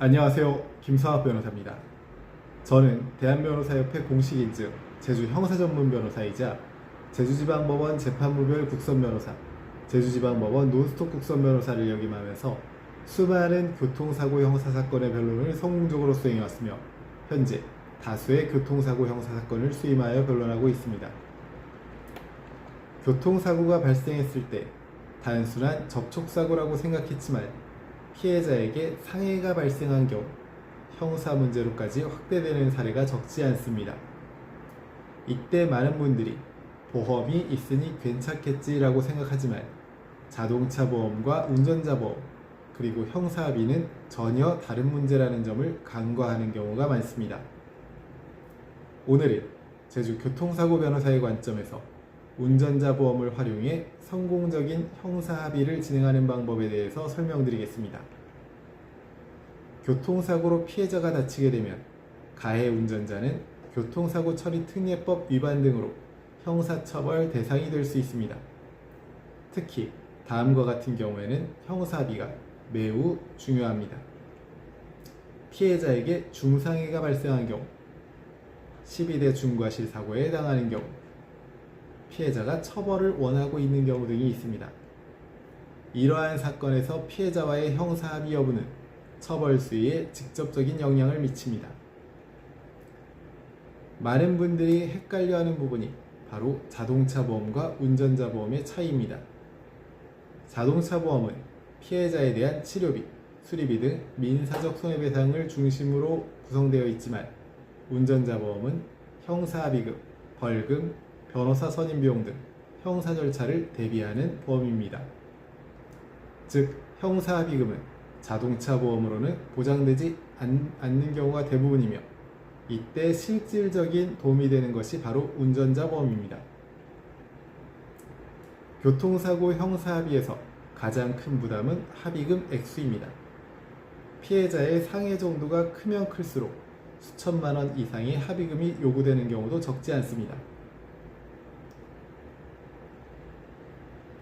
안녕하세요. 김성학 변호사입니다. 저는 대한변호사협회 공식 인증 제주 형사전문 변호사이자 제주지방법원 재판부별 국선변호사, 제주지방법원 논스톱 국선변호사를 역임하면서 수많은 교통사고 형사사건의 변론을 성공적으로 수행해왔으며 현재 다수의 교통사고 형사사건을 수임하여 변론하고 있습니다. 교통사고가 발생했을 때 단순한 접촉사고라고 생각했지만 피해자에게 상해가 발생한 경우 형사 문제로까지 확대되는 사례가 적지 않습니다. 이때 많은 분들이 보험이 있으니 괜찮겠지라고 생각하지만 자동차 보험과 운전자 보험 그리고 형사합의는 전혀 다른 문제라는 점을 간과하는 경우가 많습니다. 오늘은 제주 교통사고 변호사의 관점에서 운전자 보험을 활용해 성공적인 형사합의를 진행하는 방법에 대해서 설명드리겠습니다. 교통사고로 피해자가 다치게 되면 가해 운전자는 교통사고 처리 특례법 위반 등으로 형사처벌 대상이 될 수 있습니다. 특히 다음과 같은 경우에는 형사합의가 매우 중요합니다. 피해자에게 중상해가 발생한 경우, 12대 중과실 사고에 해당하는 경우, 피해자가 처벌을 원하고 있는 경우 등이 있습니다. 이러한 사건에서 피해자와의 형사합의 여부는 처벌 수위에 직접적인 영향을 미칩니다. 많은 분들이 헷갈려하는 부분이 바로 자동차 보험과 운전자 보험의 차이입니다. 자동차 보험은 피해자에 대한 치료비, 수리비 등 민사적 손해배상을 중심으로 구성되어 있지만 운전자 보험은 형사합의금, 벌금, 변호사 선임 비용 등 형사 절차를 대비하는 보험입니다. 즉, 형사합의금은 자동차 보험으로는 보장되지 않는 경우가 대부분이며 이때 실질적인 도움이 되는 것이 바로 운전자 보험입니다. 교통사고 형사합의에서 가장 큰 부담은 합의금 액수입니다. 피해자의 상해 정도가 크면 클수록 수천만 원 이상의 합의금이 요구되는 경우도 적지 않습니다.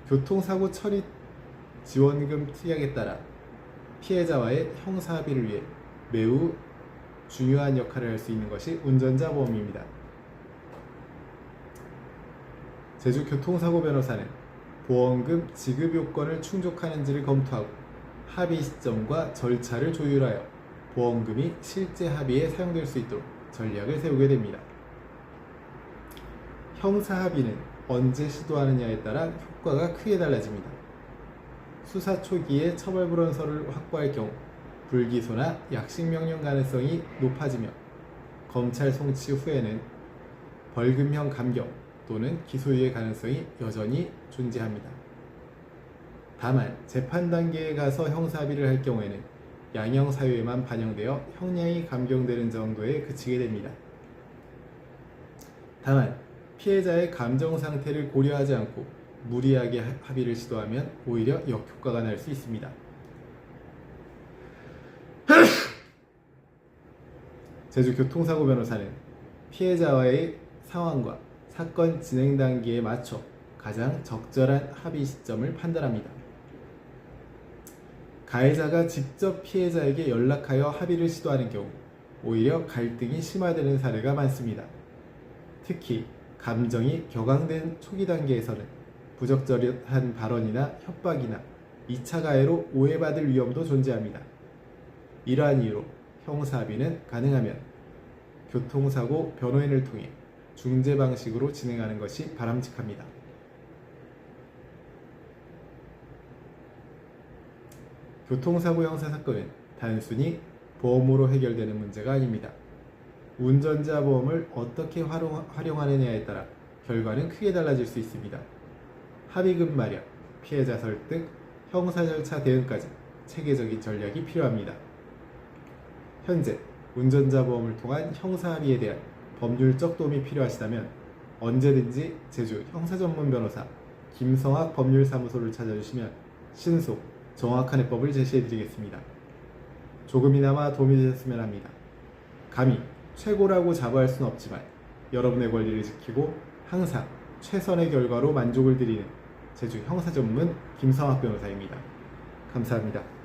교통사고 처리 지원금 특약에 따라 피해자와의 형사합의를 위해 매우 중요한 역할을 할 수 있는 것이 운전자 보험입니다. 제주 교통사고 변호사는 보험금 지급 요건을 충족하는지를 검토하고 합의 시점과 절차를 조율하여 보험금이 실제 합의에 사용될 수 있도록 전략을 세우게 됩니다. 형사합의는 언제 시도하느냐에 따라 효과가 크게 달라집니다. 수사 초기에 처벌불원서를 확보할 경우 불기소나 약식명령 가능성이 높아지며 검찰 송치 후에는 벌금형 감경 또는 기소유예 가능성이 여전히 존재합니다. 다만 재판 단계에 가서 형사합의를 할 경우에는 양형 사유에만 반영되어 형량이 감경되는 정도에 그치게 됩니다. 다만 피해자의 감정 상태를 고려하지 않고 무리하게 합의를 시도하면 오히려 역효과가 날 수 있습니다. 제주 교통사고 변호사는 피해자와의 상황과 사건 진행 단계에 맞춰 가장 적절한 합의 시점을 판단합니다. 가해자가 직접 피해자에게 연락하여 합의를 시도하는 경우 오히려 갈등이 심화되는 사례가 많습니다. 특히 감정이 격앙된 초기 단계에서는 부적절한 발언이나 협박이나 2차 가해로 오해받을 위험도 존재합니다. 이러한 이유로 형사합의는 가능하면 교통사고 변호인을 통해 중재 방식으로 진행하는 것이 바람직합니다. 교통사고 형사사건은 단순히 보험으로 해결되는 문제가 아닙니다. 운전자 보험을 어떻게 활용하느냐에 따라 결과는 크게 달라질 수 있습니다. 합의금 마련, 피해자 설득, 형사 절차 대응까지 체계적인 전략이 필요합니다. 현재 운전자 보험을 통한 형사합의에 대한 법률적 도움이 필요하시다면 언제든지 제주 형사전문 변호사 김성학 법률사무소를 찾아주시면 신속, 정확한 해법을 제시해드리겠습니다. 조금이나마 도움이 되셨으면 합니다. 감히 최고라고 자부할 수는 없지만 여러분의 권리를 지키고 항상 최선의 결과로 만족을 드리는 제주 형사전문 김성학 변호사입니다. 감사합니다.